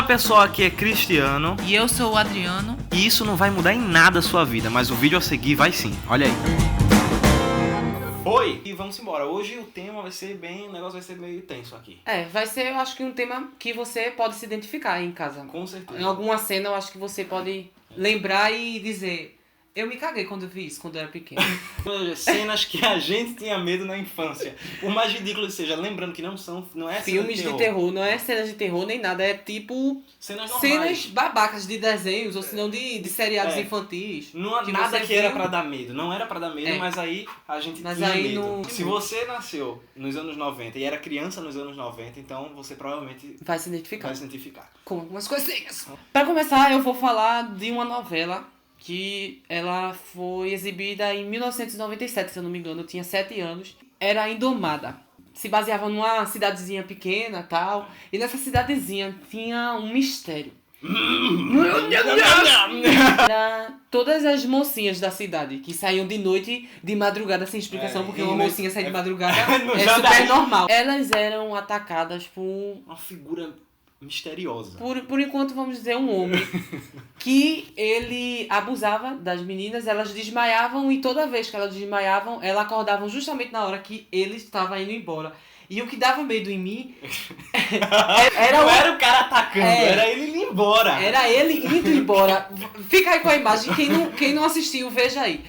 pessoal, aqui é Cristiano. E eu sou o Adriano. E isso não vai mudar em nada a sua vida, mas o vídeo a seguir vai sim. Olha aí. Foi! E vamos embora. Hoje o tema vai ser bem... O negócio vai ser meio tenso aqui. Vai ser, eu acho que um tema que você pode se identificar aí em casa. Com certeza. Em alguma cena eu acho que você pode lembrar e dizer... Eu me caguei quando eu vi isso, quando eu era pequeno. Cenas que a gente tinha medo na infância. Por mais ridículo que seja, lembrando que não é filmes de terror, não é cenas de terror nem nada, é tipo cenas normais. Cenas babacas de desenhos, ou senão de seriados infantis. Não que nada que era pra dar medo. Não era pra dar medo, mas aí a gente tinha medo. Se você nasceu nos anos 90 e era criança nos anos 90, então você provavelmente vai se identificar. Com algumas coisinhas. Pra começar, eu vou falar de uma novela que ela foi exibida em 1997, se eu não me engano, eu tinha 7 anos. Era Indomada. Se baseava numa cidadezinha pequena e tal. E nessa cidadezinha tinha um mistério. Era todas as mocinhas da cidade que saíam de noite, de madrugada, sem explicação, porque uma mocinha sair de madrugada é super normal. Elas eram atacadas por uma figura misteriosa. Por enquanto, vamos dizer, um homem que ele abusava das meninas, elas desmaiavam e toda vez que elas desmaiavam, elas acordavam justamente na hora que ele estava indo embora. E o que dava medo em mim não era o cara atacando, era ele indo embora. Era ele indo embora. Fica aí com a imagem, quem não assistiu, veja aí.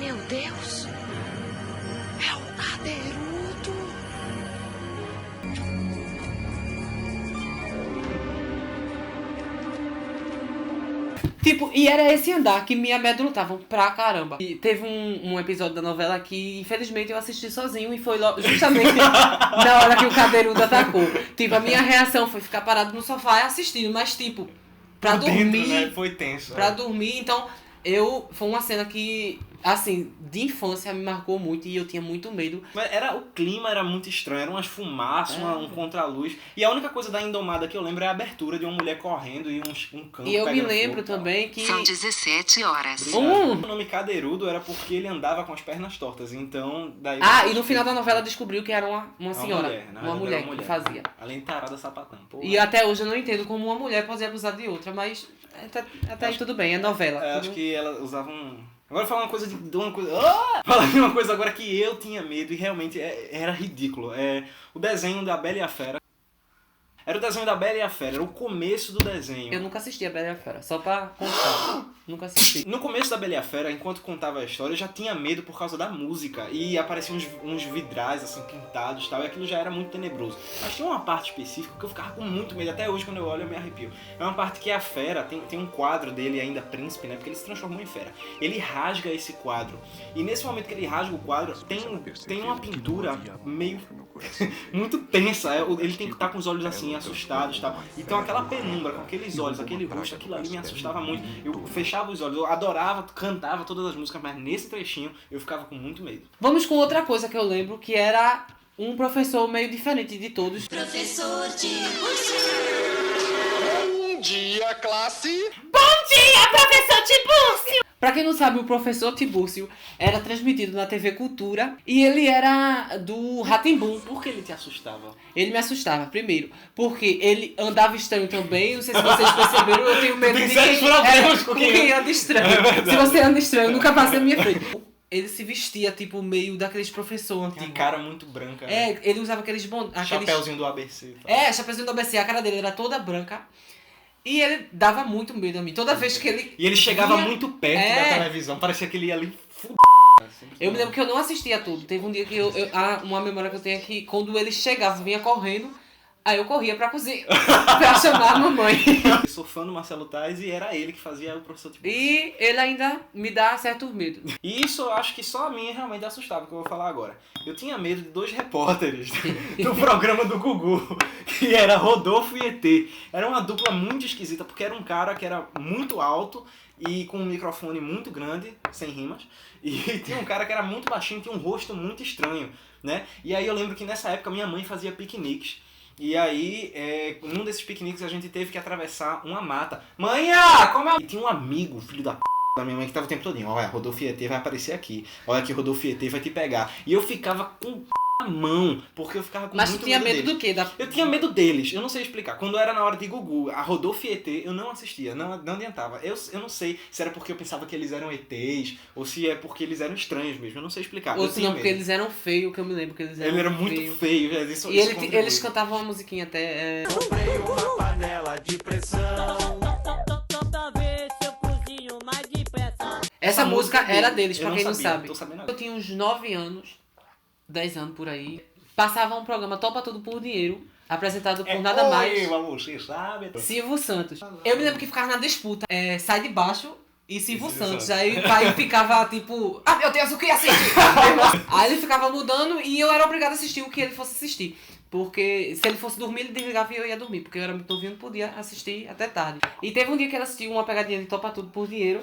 Meu Deus, é o Cadeirudo. Tipo, e era esse andar que me amedrontavam pra caramba. E teve um episódio da novela que, infelizmente, eu assisti sozinho e foi justamente na hora que o Cadeirudo atacou. Tipo, a minha reação foi ficar parado no sofá assistindo, mas tipo, pra dormir... Dentro, né? Foi tenso. Pra dormir, então, foi uma cena que... Assim, de infância me marcou muito e eu tinha muito medo. Mas o clima era muito estranho, eram umas fumaças, um contraluz. E a única coisa da Indomada que eu lembro é a abertura de uma mulher correndo e um campo. E eu me lembro também que... São 17 horas. O nome Cadeirudo era porque ele andava com as pernas tortas, então... Daí e no final da novela descobriu que era uma senhora, uma mulher que fazia. Além de tarada sapatão. Porra. E até hoje eu não entendo como uma mulher pode abusar de outra, mas até aí tudo bem, é novela. Acho que ela usava Agora falar falar de uma coisa agora que eu tinha medo e realmente era ridículo. O desenho da Bela e a Fera. Era o desenho da Bela e a Fera, era o começo do desenho. Eu nunca assisti a Bela e a Fera, só pra contar. Nunca assisti. No começo da Bela e a Fera, enquanto contava a história, eu já tinha medo por causa da música. E apareciam uns vidrais, assim, pintados e tal, e aquilo já era muito tenebroso. Mas tinha uma parte específica que eu ficava com muito medo. Até hoje, quando eu olho, eu me arrepio. É uma parte que a Fera, tem um quadro dele ainda, príncipe, né? Porque ele se transformou em fera. Ele rasga esse quadro. E nesse momento que ele rasga o quadro, tem uma pintura meio... muito tensa. Ele tem que estar com os olhos assim, assustados e tal. Então aquela penumbra, com aqueles olhos, aquele rosto, aquilo ali me assustava muito. Eu fechava os olhos, eu adorava, cantava todas as músicas, mas nesse trechinho eu ficava com muito medo. Vamos com outra coisa que eu lembro, que era um professor meio diferente de todos. Professor Tiburcio. Bom dia, classe! Bom dia, professor Tiburcio! Pra quem não sabe, o professor Tiburcio era transmitido na TV Cultura e ele era do Rá-Tim-Bum. Por que ele te assustava? Ele me assustava, primeiro, porque ele andava estranho também. Não sei se vocês perceberam, eu tenho medo de quem anda estranho. Se você anda estranho, nunca passa na minha frente. Ele se vestia, tipo, meio daqueles professores antigos. Uma cara muito branca. Né? Ele usava aqueles... Chapéuzinho do ABC. Tá? Chapéuzinho do ABC. A cara dele era toda branca. E ele dava muito medo a mim. Toda vez que ele... E ele chegava muito perto da televisão. Parecia que ele ia ali... Eu me lembro que eu não assistia tudo. Teve um dia que uma memória que eu tenho é que quando ele chegava, vinha correndo, aí eu corria pra cozinha pra chamar a mamãe. Eu sou fã do Marcelo Tais e era ele que fazia o professor Tiburcio. E ele ainda me dá certo medo. E isso eu acho que só a mim realmente assustava, que eu vou falar agora. Eu tinha medo de 2 repórteres do programa do Gugu, que era Rodolfo e ET. Era uma dupla muito esquisita, porque era um cara que era muito alto e com um microfone muito grande, sem rimas. E tinha um cara que era muito baixinho, tinha um rosto muito estranho, né? E aí eu lembro que nessa época minha mãe fazia piqueniques. E aí, num desses piqueniques a gente teve que atravessar uma mata. Manhã, como é? E tinha um amigo, filho da minha mãe, que tava o tempo todinho. Olha, Rodolfo e ET vai aparecer aqui. Olha que Rodolfo e ET vai te pegar. E eu ficava com a mão, porque eu ficava com Mas tu muito tinha medo medo deles. do quê? Eu tinha medo deles, eu não sei explicar. Quando era na hora de Gugu, a Rodolfo e ET, eu não assistia, não adiantava. Eu não sei se era porque eu pensava que eles eram ETs, ou se é porque eles eram estranhos mesmo, eu não sei explicar. Ou eu se não, porque eles eram feios, que eu me lembro que eles eram Ele era muito feio. E eles cantavam uma musiquinha até... Comprei uma panela de pressão. Essa música era dele. deles, pra Eu quem não sabia, sabe. tô sabendo agora. Eu tinha uns 9 anos, 10 anos por aí. Passava um programa Topa Tudo por Dinheiro, apresentado por nada mais Você sabe. Silvio Santos. Eu me lembro que ficava na disputa, Sai de Baixo e Silvio Santos. Santos. Aí o pai ficava tipo, ah meu Deus, o que assistir? Aí ele ficava mudando e eu era obrigada a assistir o que ele fosse assistir. Porque se ele fosse dormir, ele desligava e eu ia dormir. Porque eu era muito novinho, não podia assistir até tarde. E teve um dia que ele assistiu uma pegadinha de Topa Tudo por Dinheiro,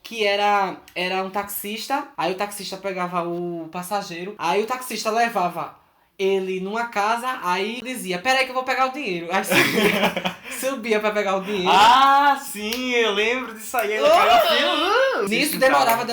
que era um taxista, aí o taxista pegava o passageiro, aí o taxista levava ele numa casa, aí dizia, peraí que eu vou pegar o dinheiro. Aí subia pra pegar o dinheiro. Ah, sim, eu lembro disso aí. Nisso demorava,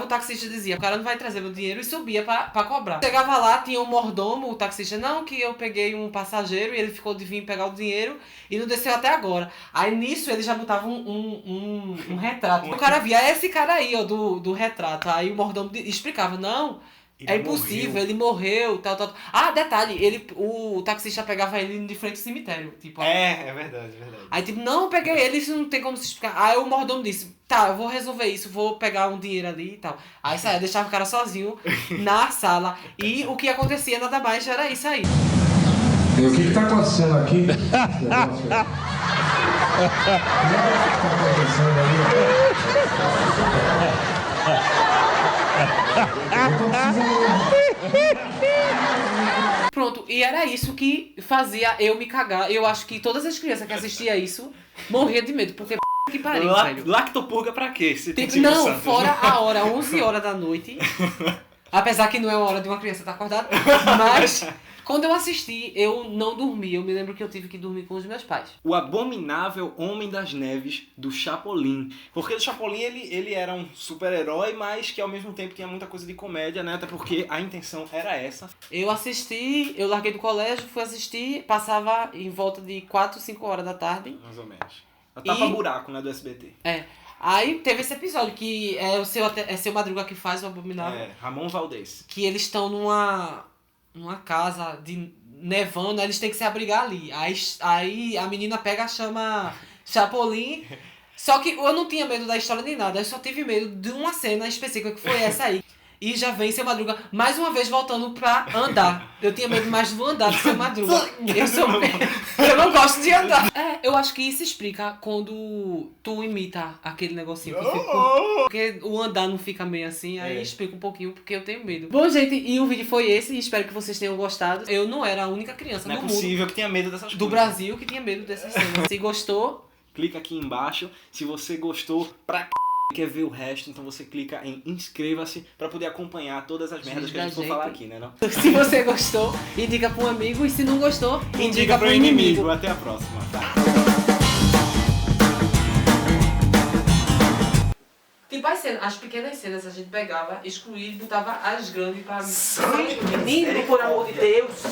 o taxista dizia, o cara não vai trazer o dinheiro, e subia pra cobrar. Chegava lá, tinha um mordomo, o taxista, não, que eu peguei um passageiro e ele ficou de vir pegar o dinheiro e não desceu até agora. Aí nisso ele já botava um retrato. O cara via, esse cara aí, ó, do retrato. Aí o mordomo explicava, não, é impossível, ele morreu, tal. Ah, detalhe, o taxista pegava ele de frente ao cemitério. Tipo, É verdade. aí tipo, não, eu peguei ele, isso não tem como se explicar. Aí o mordomo disse, tá, eu vou resolver isso, vou pegar um dinheiro ali e tal. Aí saia, deixava o cara sozinho na sala. E o que acontecia nada mais era isso aí. E o que tá acontecendo aqui? O que tá acontecendo ali? Pronto, e era isso que fazia eu me cagar. Eu acho que todas as crianças que assistiam isso morriam de medo, porque que pariu, velho. Lactopurga pra quê? Se tem Tipo, Silvio não, Santos. fora a hora, 11 horas da noite. Apesar que não é uma hora de uma criança estar acordada. Mas, quando eu assisti, eu não dormi. Eu me lembro que eu tive que dormir com os meus pais. O Abominável Homem das Neves, do Chapolin. Porque o Chapolin, ele era um super-herói, mas que ao mesmo tempo tinha muita coisa de comédia, né? Até porque a intenção era essa. Eu assisti, eu larguei do colégio, fui assistir, passava em volta de 4, 5 horas da tarde. Mais ou menos. A tapa-buraco, né, do SBT. Aí teve esse episódio, que é o seu Madruga que faz o Abominável. Ramon Valdez. Que eles estão numa casa de nevando, aí eles têm que se abrigar ali. Aí a menina pega, chama Chapolin. Só que eu não tinha medo da história nem nada, eu só tive medo de uma cena específica, que foi essa aí. E já vem Seu Madruga, mais uma vez voltando pra andar. Eu tinha medo mais do andar do Seu Madruga. Eu não gosto de andar. Eu acho que isso explica quando tu imita aquele negocinho que fica. Porque o andar não fica meio assim, aí explica um pouquinho porque eu tenho medo. Bom, gente, e o vídeo foi esse, espero que vocês tenham gostado. Eu não era a única criança Não é no mundo possível que tenha medo dessas do coisas. Brasil que tinha medo dessas cenas. Se gostou, Clica aqui embaixo. Se você gostou quer ver o resto, então você clica em inscreva-se pra poder acompanhar todas as merdas que a gente for falar aqui, né? Não? se você gostou, indica pra um amigo. E se não gostou, indica pro inimigo. Até a próxima. Tá? Tipo as pequenas cenas a gente pegava, excluía e botava as grandes pra... Menino, por amor de Deus!